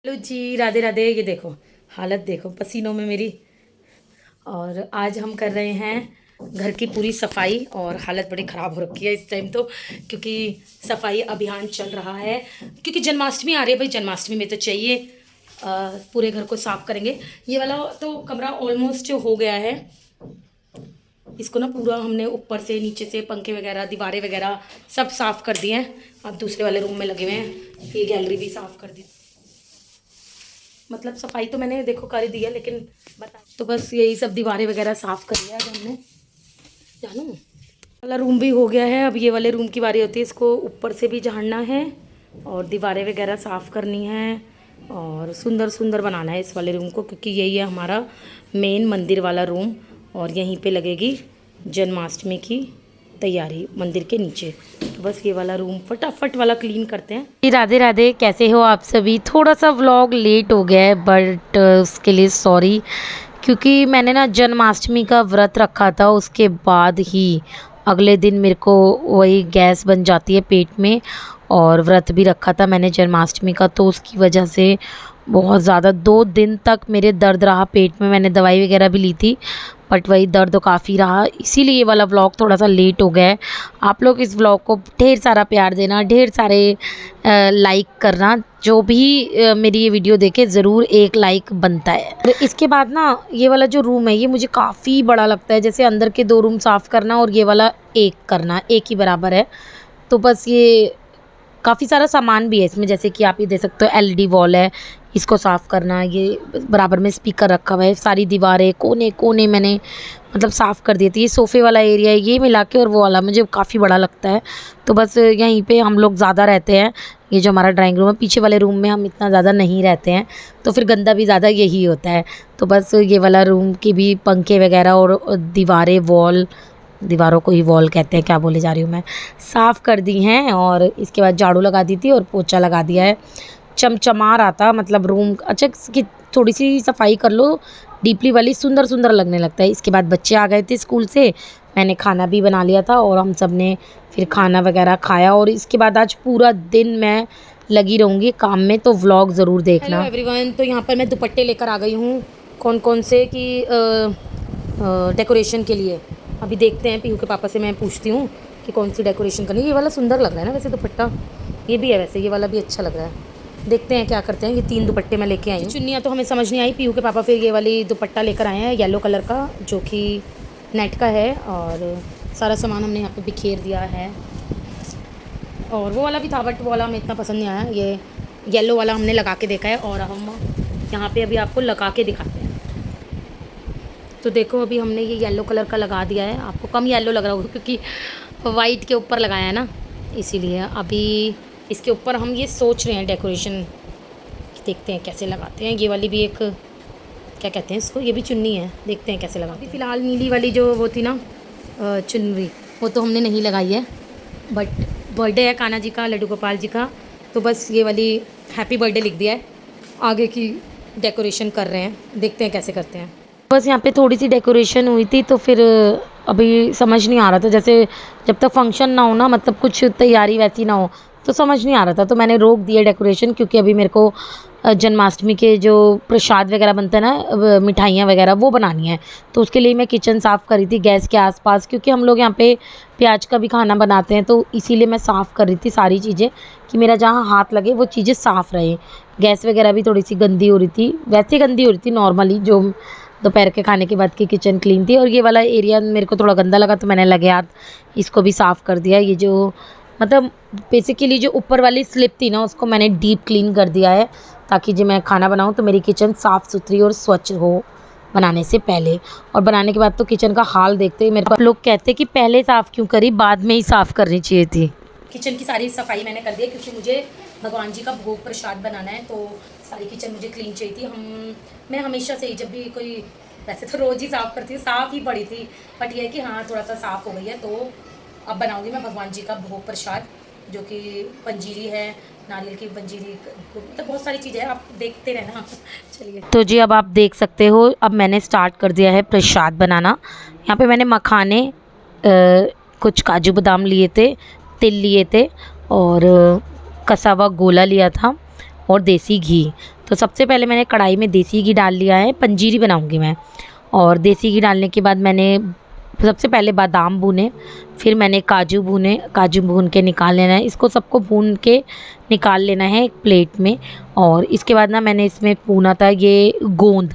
Hello जी, राधे राधे। ये देखो, हालत देखो पसीनों में मेरी। और आज हम कर रहे हैं घर की पूरी सफाई और हालत बड़ी ख़राब हो रखी है इस टाइम तो, क्योंकि सफाई अभियान चल रहा है। क्योंकि जन्माष्टमी आ रही है भाई, जन्माष्टमी में तो चाहिए पूरे घर को साफ़ करेंगे। ये वाला तो कमरा ऑलमोस्ट हो गया है। इसको ना पूरा हमने ऊपर से नीचे से पंखे वगैरह दीवारें वगैरह सब साफ़ कर दिए हैं। अब दूसरे वाले रूम में लगे हुए हैं। ये गैलरी भी साफ़ कर दी। मतलब सफाई तो मैंने देखो कर ही दी है, लेकिन बता तो बस यही सब दीवारें वगैरह साफ़ कर लिया आज हमने। जानू वाला रूम भी हो गया है। अब ये वाले रूम की बारी होती है, इसको ऊपर से भी झाड़ना है और दीवारें वगैरह साफ़ करनी है और सुंदर सुंदर बनाना है इस वाले रूम को, क्योंकि यही है हमारा मेन मंदिर वाला रूम। और यहीं पे लगेगी जन्माष्टमी की तैयारी मंदिर के नीचे। तो बस ये वाला रूम फटाफट वाला क्लीन करते हैं। जी राधे राधे, कैसे हो आप सभी। थोड़ा सा व्लॉग लेट हो गया है बट उसके लिए सॉरी, क्योंकि मैंने ना जन्माष्टमी का व्रत रखा था। उसके बाद ही अगले दिन मेरे को वही गैस बन जाती है पेट में, और व्रत भी रखा था मैंने जन्माष्टमी का, तो उसकी वजह से बहुत ज़्यादा 2 दिन तक मेरे दर्द रहा पेट में। मैंने दवाई वगैरह भी ली थी बट वही दर्द काफ़ी रहा, इसीलिए ये वाला व्लॉग थोड़ा सा लेट हो गया है। आप लोग इस व्लॉग को ढेर सारा प्यार देना, ढेर सारे लाइक करना। जो भी मेरी ये वीडियो देखे ज़रूर एक लाइक बनता है। और इसके बाद ना ये वाला जो रूम है ये मुझे काफ़ी बड़ा लगता है, जैसे अंदर के 2 रूम साफ़ करना और ये वाला एक करना एक ही बराबर है। तो बस ये काफ़ी सारा सामान भी है इसमें, जैसे कि आप ये देख सकते हो एलईडी वॉल है, इसको साफ़ करना। ये बराबर में स्पीकर रखा हुआ है, सारी दीवारें कोने कोने मैंने मतलब साफ़ कर दिए थे। ये सोफ़े वाला एरिया है, ये मिला के और वो वाला मुझे काफ़ी बड़ा लगता है। तो बस यहीं पे हम लोग ज़्यादा रहते हैं। ये जो हमारा ड्राइंग रूम है, पीछे वाले रूम में हम इतना ज़्यादा नहीं रहते हैं, तो फिर गंदा भी ज़्यादा यही होता है। तो बस ये वाला रूम की भी पंखे वगैरह और दीवारें वॉल, दीवारों को ही वॉल कहते हैं, क्या बोले जा रही हूँ मैं, साफ़ कर दी हैं। और इसके बाद झाड़ू लगा दी थी और पोछा लगा दिया है। चमचमा रहा था मतलब रूम, अच्छा कि थोड़ी सी सफाई कर लो डीपली वाली, सुंदर सुंदर लगने लगता है। इसके बाद बच्चे आ गए थे स्कूल से, मैंने खाना भी बना लिया था और हम सब ने फिर खाना वगैरह खाया। और इसके बाद आज पूरा दिन मैं लगी रहूँगी काम में, तो व्लॉग ज़रूर देखना। हेलो एवरीवन, तो यहाँ पर मैं दुपट्टे लेकर आ गई हूँ कौन कौन से कि डेकोरेशन के लिए। अभी देखते हैं, पीहू के पापा से मैं पूछती हूँ कि कौन सी डेकोरेशन करनी है। ये वाला सुंदर लग रहा है ना वैसे दुपट्टा, ये भी है वैसे, ये वाला भी अच्छा लग रहा है। देखते हैं क्या करते हैं। ये 3 दुपट्टे मैं लेके आई हूँ। चुन्नियाँ तो हमें समझ नहीं आई। पीहू के पापा फिर ये वाली दुपट्टा लेकर आए हैं येलो कलर का, जो कि नेट का है। और सारा सामान हमने यहाँ पे बिखेर दिया है। और वो वाला भी था बट वो वाला हमें इतना पसंद नहीं आया। ये येलो वाला हमने लगा के देखा है और हम यहाँ पे अभी आपको लगा के दिखाते हैं। तो देखो अभी हमने ये येलो कलर का लगा दिया है। आपको कम येलो लग रहा होगा क्योंकि वाइट के ऊपर लगाया है ना, इसीलिए। अभी इसके ऊपर हम ये सोच रहे हैं डेकोरेशन, देखते हैं कैसे लगाते हैं। ये वाली भी एक, क्या कहते हैं इसको, ये भी चुन्नी है, देखते हैं कैसे लगाते हैं। फ़िलहाल नीली वाली जो वो थी ना चुनरी, वो तो हमने नहीं लगाई है। बट बर्थडे है कान्हा जी का, लड्डू गोपाल जी का, तो बस ये वाली हैप्पी बर्थडे लिख दिया है। आगे की डेकोरेशन कर रहे हैं, देखते हैं कैसे करते हैं। बस यहाँ पे थोड़ी सी डेकोरेशन हुई थी, तो फिर अभी समझ नहीं आ रहा था, जैसे जब तक फंक्शन ना हो ना, मतलब कुछ तैयारी वैसी ना हो, तो समझ नहीं आ रहा था, तो मैंने रोक दिया डेकोरेशन। क्योंकि अभी मेरे को जन्माष्टमी के जो प्रसाद वगैरह बनता है ना, मिठाइयाँ वगैरह वो बनानी है, तो उसके लिए मैं किचन साफ़ करी थी गैस के आसपास, क्योंकि हम लोग यहाँ पे प्याज का भी खाना बनाते हैं, तो इसीलिए मैं साफ़ कर रही थी सारी चीज़ें कि मेरा जहाँ हाथ लगे वो चीज़ें साफ़ रहे। गैस वगैरह भी थोड़ी सी गंदी हो रही थी, वैसे गंदी हो रही थी नॉर्मली, जो दोपहर के खाने के बाद की किचन क्लीन थी। और ये वाला एरिया मेरे को थोड़ा गंदा लगा, तो मैंने लगे हाथ इसको भी साफ़ कर दिया। ये जो मतलब बेसिकली जो ऊपर वाली स्लिप थी ना, उसको मैंने डीप क्लीन कर दिया है, ताकि जब मैं खाना बनाऊँ तो मेरी किचन साफ़ सुथरी और स्वच्छ हो बनाने से पहले। और बनाने के बाद तो किचन का हाल देखते ही मेरे को लोग कहते कि पहले साफ़ क्यों करी, बाद में ही साफ़ करनी चाहिए थी। किचन की सारी सफाई मैंने कर दी है, क्योंकि मुझे भगवान जी का भोग प्रसाद बनाना है, तो सारी किचन मुझे क्लीन चाहिए थी। मैं हमेशा से ही जब भी कोई, वैसे तो रोज़ ही साफ़ करती हूँ, साफ़ ही पड़ी थी, बट ये है कि हाँ थोड़ा सा साफ़ हो गई है। तो अब बनाऊँगी मैं भगवान जी का भोग प्रसाद, जो कि पंजीरी है, नारियल की पंजीरी, मतलब बहुत सारी चीज़ें हैं, आप देखते रहना। चलिए, तो जी अब आप देख सकते हो, अब मैंने स्टार्ट कर दिया है प्रसाद बनाना। यहाँ पे मैंने मखाने, कुछ काजू बादाम लिए थे, तिल लिए थे, और कसा हुआ गोला लिया था, और देसी घी। तो सबसे पहले मैंने कढ़ाई में देसी घी डाल लिया है, पंजीरी बनाऊंगी मैं। और देसी घी डालने के बाद मैंने सबसे पहले बादाम भूने, फिर मैंने काजू भूने, काजू भून के निकाल लेना है, इसको सबको भून के निकाल लेना है एक प्लेट में। और इसके बाद ना मैंने इसमें भूना था ये गोंद,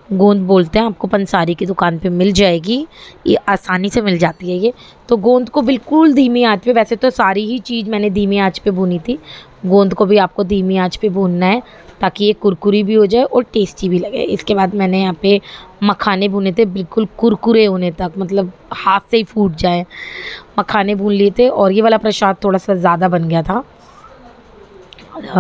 गोंद बोलते हैं, आपको पंसारी की दुकान पे मिल जाएगी, ये आसानी से मिल जाती है ये। तो गोंद को बिल्कुल धीमी आंच पे, वैसे तो सारी ही चीज़ मैंने धीमी आंच पे भूनी थी, गोंद को भी आपको धीमी आंच पे भूनना है ताकि ये कुरकुरी भी हो जाए और टेस्टी भी लगे। इसके बाद मैंने यहाँ पे मखाने भुने थे, बिल्कुल कुरकुरे होने तक, मतलब हाथ से ही फूट जाए, मखाने भून लिए थे। और ये वाला प्रसाद थोड़ा सा ज़्यादा बन गया था,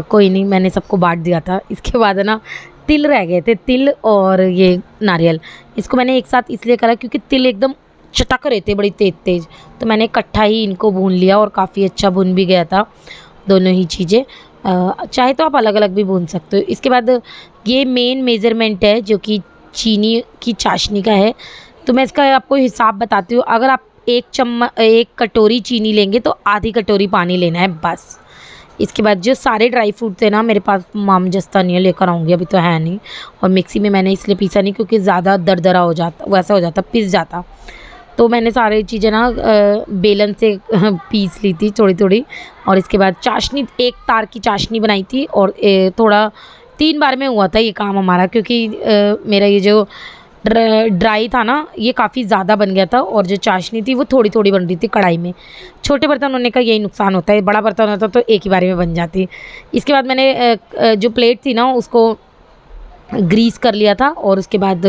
कोई नहीं, मैंने सबको बांट दिया था। इसके बाद ना तिल रह गए थे, तिल और ये नारियल, इसको मैंने एक साथ इसलिए करा क्योंकि तिल एकदम चटक रहे थे बड़ी तेज तेज, तो मैंने इकट्ठा ही इनको भून लिया और काफ़ी अच्छा भुन भी गया था दोनों ही चीज़ें। चाहे तो आप अलग अलग भी भून सकते हो। इसके बाद ये मेन मेज़रमेंट है जो कि चीनी की चाशनी का है, तो मैं इसका आपको हिसाब बताती हूँ। अगर आप एक कटोरी चीनी लेंगे तो आधी कटोरी पानी लेना है बस। इसके बाद जो सारे ड्राई फ्रूट थे ना, मेरे पास माम जस्ता नहीं है, लेकर आऊँगी, अभी तो है नहीं। और मिक्सी में मैंने इसलिए पीसा नहीं क्योंकि ज़्यादा दरदरा हो जाता, वैसा हो जाता, पिस जाता। तो मैंने सारी चीज़ें ना बेलन से पीस ली थी थोड़ी थोड़ी। और इसके बाद चाशनी, एक तार की चाशनी बनाई थी और थोड़ा 3 बार में हुआ था ये काम हमारा, क्योंकि मेरा ये जो ड्राई था ना ये काफ़ी ज़्यादा बन गया था और जो चाशनी थी वो थोड़ी थोड़ी बन रही थी कढ़ाई में। छोटे बर्तन होने का यही नुकसान होता है, बड़ा बर्तन होता तो एक ही बारी में बन जाती। इसके बाद मैंने जो प्लेट थी ना उसको ग्रीस कर लिया था और उसके बाद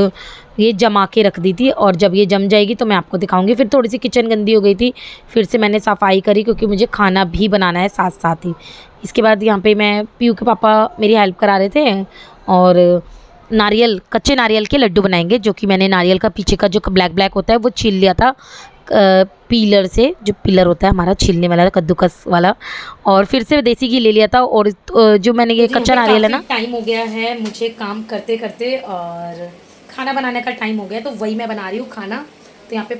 ये जमा के रख दी थी, और जब ये जम जाएगी तो मैं आपको दिखाऊंगी। फिर थोड़ी सी किचन गंदी हो गई थी, फिर से मैंने सफाई करी क्योंकि मुझे खाना भी बनाना है साथ साथ ही। इसके बाद यहाँ पे मैं पीयू के पापा मेरी हेल्प करा रहे थे और कच्चे नारियल के लड्डू बनाएंगे, जो कि मैंने नारियल का पीछे का जो ब्लैक ब्लैक होता है वो छील लिया था पीलर से, जो पिलर होता है हमारा छीलने वाला कद्दूकस वाला, और फिर से देसी घी ले लिया था। और जो मैंने ये कच्चा नारियल है ना, टाइम हो गया है मुझे काम करते करते और खाना बनाने का टाइम हो गया, तो वही मैं बना रही हूँ खाना। तो यहाँ पे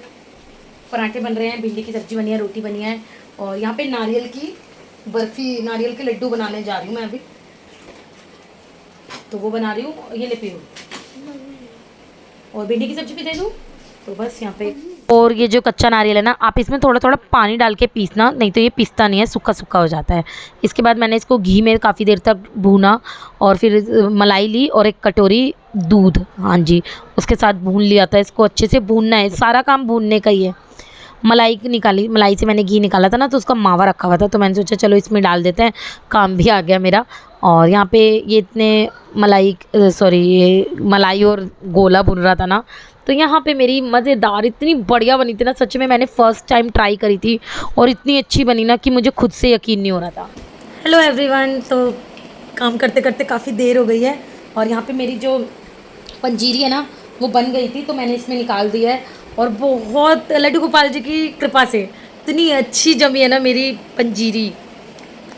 पराठे बन रहे हैं, भिंडी की सब्जी बनी है, रोटी बनी है, और यहाँ पे नारियल की बर्फ़ी, नारियल के लड्डू बनाने जा रही हूँ मैं अभी, तो वो बना रही हूँ। ये ले पीऊ, और भिंडी की सब्जी भी दे दूँ, तो बस यहाँ पे। और ये जो कच्चा नारियल है ना, आप इसमें थोड़ा थोड़ा पानी डाल के पीसना, नहीं तो ये पिसता नहीं है, सूखा सूखा हो जाता है। इसके बाद मैंने इसको घी में काफ़ी देर तक भूना और फिर मलाई ली और एक कटोरी दूध, हाँ जी, उसके साथ भून लिया था। इसको अच्छे से भूनना है, सारा काम भूनने का ही है। मलाई निकाली, मलाई से मैंने घी निकाला था ना, तो उसका मावा रखा हुआ था, तो मैंने सोचा चलो इसमें डाल देते हैं, काम भी आ गया मेरा। और यहाँ पे ये इतने ये मलाई और गोला भुन रहा था ना, तो यहाँ पे मेरी मज़ेदार इतनी बढ़िया बनी थी ना, सच में मैंने फ़र्स्ट टाइम ट्राई करी थी और इतनी अच्छी बनी ना कि मुझे खुद से यकीन नहीं हो रहा था। हेलो एवरीवन, तो काम करते करते काफ़ी देर हो गई है और यहाँ पे मेरी जो पंजीरी है ना वो बन गई थी, तो मैंने इसमें निकाल दिया है। और बहुत लड्डू गोपाल जी की कृपा से इतनी अच्छी जमी है ना मेरी पंजीरी,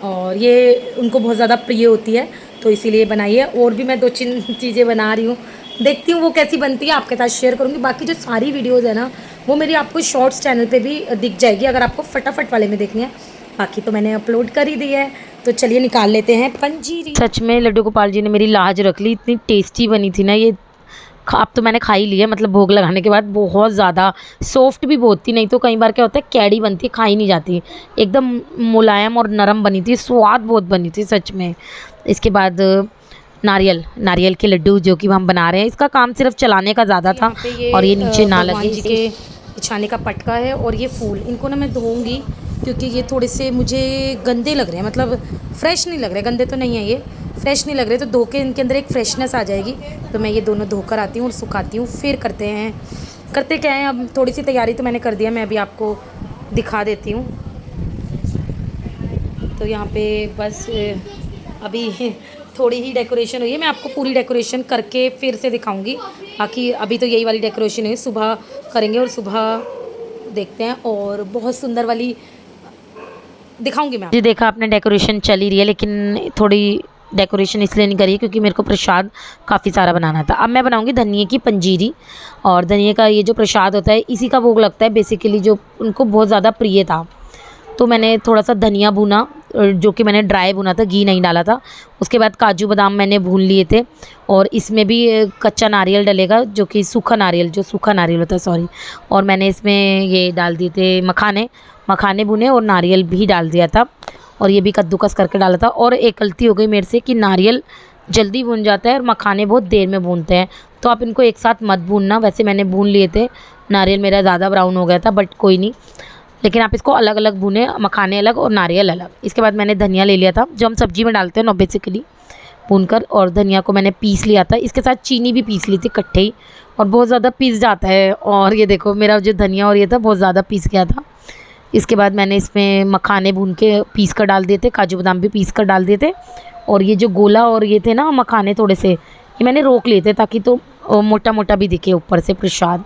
और ये उनको बहुत ज़्यादा प्रिय होती है, तो इसीलिए बनाई है। और भी मैं 2-3 चीज़ें बना रही हूँ, देखती हूँ वो कैसी बनती है, आपके साथ शेयर करूँगी। बाकी जो सारी वीडियोज़ है ना वो मेरी आपको शॉर्ट्स चैनल पे भी दिख जाएगी, अगर आपको फटाफट वाले में देखनी है। बाकी तो मैंने अपलोड कर ही दी है, तो चलिए निकाल लेते हैं पंजीरी। सच में लड्डू गोपाल जी ने मेरी लाज रख ली, इतनी टेस्टी बनी थी ना ये। अब तो मैंने खा ही ली है, मतलब भोग लगाने के बाद। बहुत ज़्यादा सॉफ्ट भी बहुत थी, नहीं तो कई बार क्या होता है कैड़ी बनती है, खाई नहीं जाती। एकदम मुलायम और नरम बनी थी, स्वाद बहुत बनी थी सच में। इसके बाद नारियल के लड्डू जो कि हम बना रहे हैं, इसका काम सिर्फ चलाने का ज़्यादा था, और ये नीचे ना लगे जी के बिछाने का पटका है। और ये फूल इनको ना मैं धोऊंगी क्योंकि ये थोड़े से मुझे गंदे लग रहे हैं, मतलब फ्रेश नहीं लग रहे, गंदे तो नहीं है, ये फ्रेश नहीं लग रहे, तो धो के इनके अंदर एक फ्रेशनेस आ जाएगी। तो मैं ये दोनों धोकर आती हूँ और सुखाती हूँ, फिर करते क्या है। अब थोड़ी सी तैयारी तो मैंने कर दिया, मैं अभी आपको दिखा देती हूँ। तो यहाँ पे बस अभी थोड़ी ही डेकोरेशन हुई है, मैं आपको पूरी डेकोरेशन करके फिर से दिखाऊंगी। बाकी अभी तो यही वाली डेकोरेशन हुई, सुबह करेंगे और सुबह देखते हैं, और बहुत सुंदर वाली दिखाऊंगी मैं। जी देखा आपने, डेकोरेशन चल ही रही है, लेकिन थोड़ी डेकोरेशन इसलिए नहीं करी क्योंकि मेरे को प्रसाद काफ़ी सारा बनाना था। अब मैं बनाऊंगी धनिए की पंजीरी, और धनिए का ये जो प्रसाद होता है इसी का भोग लगता है बेसिकली, जो उनको बहुत ज़्यादा प्रिय था। तो मैंने थोड़ा सा धनिया भुना, जो कि मैंने ड्राई भुना था, घी नहीं डाला था। उसके बाद काजू बादाम मैंने भून लिए थे, और इसमें भी कच्चा नारियल डलेगा, जो कि सूखा नारियल, जो सूखा नारियल होता है, सॉरी। और मैंने इसमें ये डाल दिए थे मखाने, मखाने भुने और नारियल भी डाल दिया था, और ये भी कद्दूकस करके डाला था। और एक गलती हो गई मेरे से कि नारियल जल्दी भून जाता है और मखाने बहुत देर में भूनते हैं, तो आप इनको एक साथ मत भूनना। वैसे मैंने भून लिए थे, नारियल मेरा ज़्यादा ब्राउन हो गया था, बट कोई नहीं, लेकिन आप इसको अलग अलग भुने, मखाने अलग और नारियल अलग। इसके बाद मैंने धनिया ले लिया था, जो हम सब्जी में डालते हैं ना बेसिकली, भूनकर, और धनिया को मैंने पीस लिया था। इसके साथ चीनी भी पीस ली थी इकट्ठे ही, और बहुत ज़्यादा पीस जाता है। और ये देखो मेरा जो धनिया और ये था बहुत ज़्यादा पीस गया था। इसके बाद मैंने इसमें मखाने भून के पीस कर डाल दिए थे, काजू बादाम भी पीस कर डाल दिए थे, और ये जो गोला और ये थे ना मखाने थोड़े से, ये मैंने रोक लिए थे ताकि तो मोटा मोटा भी दिखे ऊपर से प्रसाद।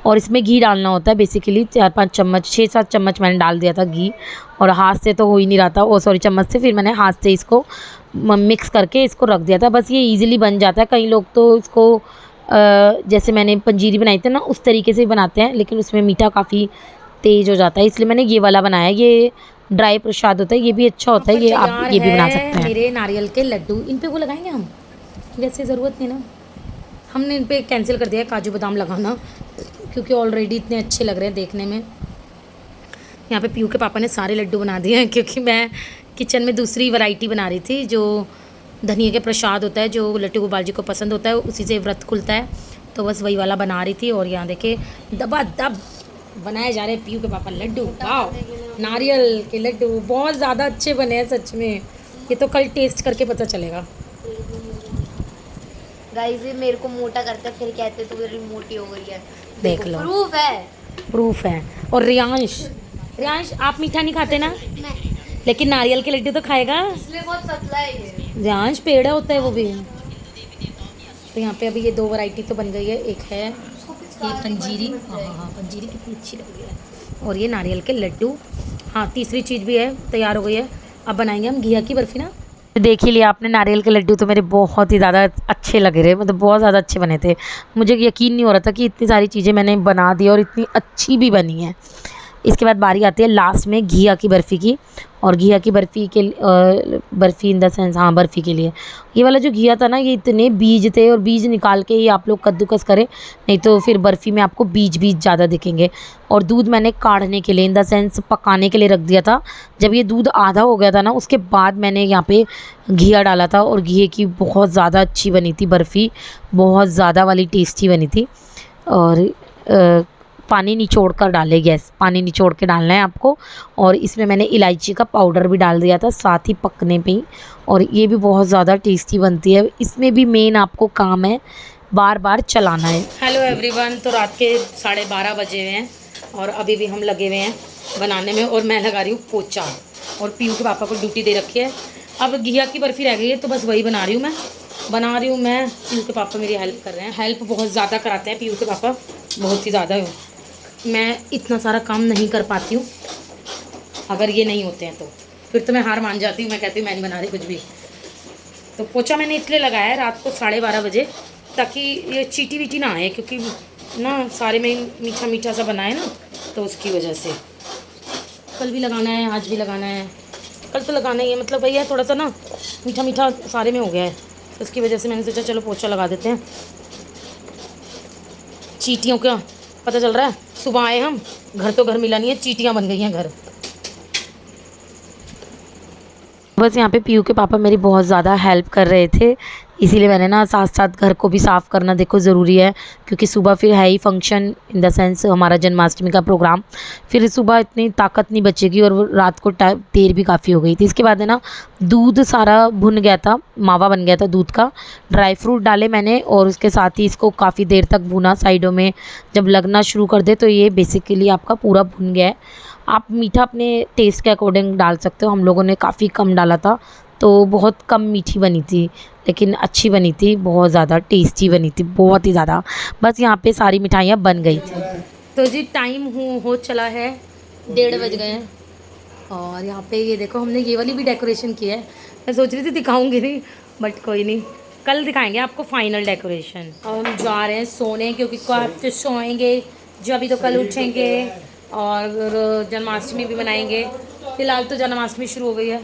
और इसमें घी डालना होता है बेसिकली, 4-5 चम्मच, 6-7 चम्मच मैंने डाल दिया था घी, और हाथ से तो हो ही नहीं रहा था, सॉरी चम्मच से। फिर मैंने हाथ से इसको मिक्स करके इसको रख दिया था। बस ये इजीली बन जाता है। कई लोग तो इसको जैसे मैंने पंजीरी बनाई थी ना उस तरीके से ही बनाते हैं, लेकिन उसमें मीठा काफ़ी तेज़ हो जाता है, इसलिए मैंने ये वाला बनाया। ये ड्राई प्रसाद होता है, ये भी अच्छा होता है, ये आप ये भी बना सकते हैं। मेरे नारियल के लड्डू, इन पे वो लगाएंगे हम, वैसे ज़रूरत नहीं ना, हमने इन पे कैंसिल कर दिया काजू बादाम लगाना, क्योंकि ऑलरेडी इतने अच्छे लग रहे हैं देखने में। यहाँ पे पीयू के पापा ने सारे लड्डू बना दिए हैं, क्योंकि मैं किचन में दूसरी वैरायटी बना रही थी, जो धनिया के प्रसाद होता है, जो लट्टू गोपाल जी को पसंद होता है, उसी से व्रत खुलता है, तो बस वही वाला बना रही थी। और यहाँ देखे दबा दब बनाए जा रहे हैं पीयू के पापा लड्डू। वाह, नारियल के लड्डू बहुत ज़्यादा अच्छे बने हैं सच में, ये तो कल टेस्ट करके पता चलेगा। गाइस ये मेरे को मोटा करते हैं, फिर कहते तू मेरी मोटी हो गई है। देख लो, प्रूफ है, प्रूफ है। और रियांश आप मीठा नहीं खाते ना, लेकिन नारियल के लड्डू तो खाएगा। इसलिए बहुत पतला है ये। रियांश पेड़ा होता है वो भी। तो यहाँ पे अभी ये 2 वैरायटी तो बन गई है, एक है ये पंजीरी, हाँ पंजीरी कितनी अच्छी लग रही है, और ये नारियल के लड्डू। हाँ, तीसरी चीज़ भी है, तैयार हो गई है। अब बनाएंगे हम घिया की बर्फ़ी ना। देख ही लिया आपने, नारियल के लड्डू तो मेरे बहुत ही ज़्यादा अच्छे लग रहे, मतलब बहुत ज़्यादा अच्छे बने थे। मुझे यकीन नहीं हो रहा था कि इतनी सारी चीज़ें मैंने बना दी और इतनी अच्छी भी बनी है। इसके बाद बारी आती है लास्ट में घिया की बर्फ़ी की, और घिया की बर्फ़ी के बर्फ़ी इन द सेंस, हाँ बर्फ़ी के लिए ये वाला जो घिया था ना, ये इतने बीज थे, और बीज निकाल के ही आप लोग कद्दूकस करें, नहीं तो फिर बर्फ़ी में आपको बीज ज़्यादा दिखेंगे। और दूध मैंने काढ़ने के लिए, इन द सेंस पकाने के लिए रख दिया था। जब ये दूध आधा हो गया था ना, उसके बाद मैंने यहाँ पे घिया डाला था, और घिये की बहुत ज़्यादा अच्छी बनी थी बर्फ़ी, बहुत ज़्यादा वाली टेस्टी बनी थी। और पानी निचोड़ कर डाले, गैस पानी निचोड़ के डालना है आपको। और इसमें मैंने इलायची का पाउडर भी डाल दिया था साथ ही पकने पे ही, और ये भी बहुत ज़्यादा टेस्टी बनती है। इसमें भी मेन आपको काम है बार बार चलाना है। हेलो एवरीवन, तो रात के 12:30 बजे हुए हैं, और अभी भी हम लगे हुए हैं बनाने में, और मैं लगा रही हूँ पोचा, और पीयू के पापा को ड्यूटी दे रखी है। अब घिया की बर्फ़ी रह गई है, तो बस वही बना रही हूँ मैं। पीयू के पापा मेरी हेल्प कर रहे हैं, हेल्प बहुत ज़्यादा कराते हैं पीयू के पापा, बहुत ही ज़्यादा। मैं इतना सारा काम नहीं कर पाती हूँ, अगर ये नहीं होते हैं तो फिर तो मैं हार मान जाती हूँ, मैं कहती हूँ मैं नहीं बना रही कुछ भी। तो पोछा मैंने इसलिए लगाया है रात को 12:30 बजे, ताकि ये चीटी वीटी ना आए, क्योंकि ना सारे में मीठा मीठा सा बना है ना, तो उसकी वजह से। कल भी लगाना है, आज भी लगाना है, कल तो लगाना ही है, मतलब भैया थोड़ा सा ना मीठा मीठा सारे में हो गया है, तो उसकी वजह से मैंने सोचा चलो पोछा लगा देते हैं। चीटियों का पता चल रहा है, सुबह आए हम, घर तो घर मिला नहीं है, चीटियाँ बन गई हैं घर। बस यहाँ पे पीयू के पापा मेरी बहुत ज़्यादा हेल्प कर रहे थे, इसीलिए मैंने ना साथ साथ घर को भी साफ़ करना देखो ज़रूरी है, क्योंकि सुबह फिर है ही फंक्शन, इन द सेंस हमारा जन्माष्टमी का प्रोग्राम। फिर सुबह इतनी ताकत नहीं बचेगी, और रात को देर भी काफ़ी हो गई थी। इसके बाद है ना दूध सारा भुन गया था, मावा बन गया था दूध का। ड्राई फ्रूट डाले मैंने, और उसके साथ ही इसको काफ़ी देर तक भुना साइडों में। जब लगना शुरू कर दे तो ये बेसिकली आपका पूरा भुन गया है। आप मीठा अपने टेस्ट के अकॉर्डिंग डाल सकते हो, हम लोगों ने काफ़ी कम डाला था, तो बहुत कम मीठी बनी थी, लेकिन अच्छी बनी थी, बहुत ज़्यादा टेस्टी बनी थी, बहुत ही ज़्यादा। बस यहाँ पे सारी मिठाइयाँ बन गई थी। तो जी टाइम हो चला है, 1:30 बज गए हैं, और यहाँ पे ये देखो हमने ये वाली भी डेकोरेशन की है। मैं सोच रही थी दिखाऊंगी नहीं, बट कोई नहीं, कल दिखाएंगे आपको फाइनल डेकोरेशन। और हम जा रहे हैं सोने, क्योंकि कब तो सोएंगे जब ही तो कल उठेंगे, और जन्माष्टमी भी मनाएंगे। फिलहाल तो जन्माष्टमी शुरू हो गई है।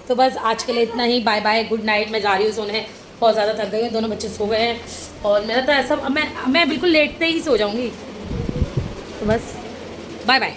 तो बस आज के लिए इतना ही। Bye bye, good night. मैं जा रही हूँ सोने, बहुत ज़्यादा थक गई हूँ। दोनों बच्चे सो गए हैं और मेरा तो ऐसा, मैं बिल्कुल लेटते ही सो जाऊँगी। तो बस बाय बाय।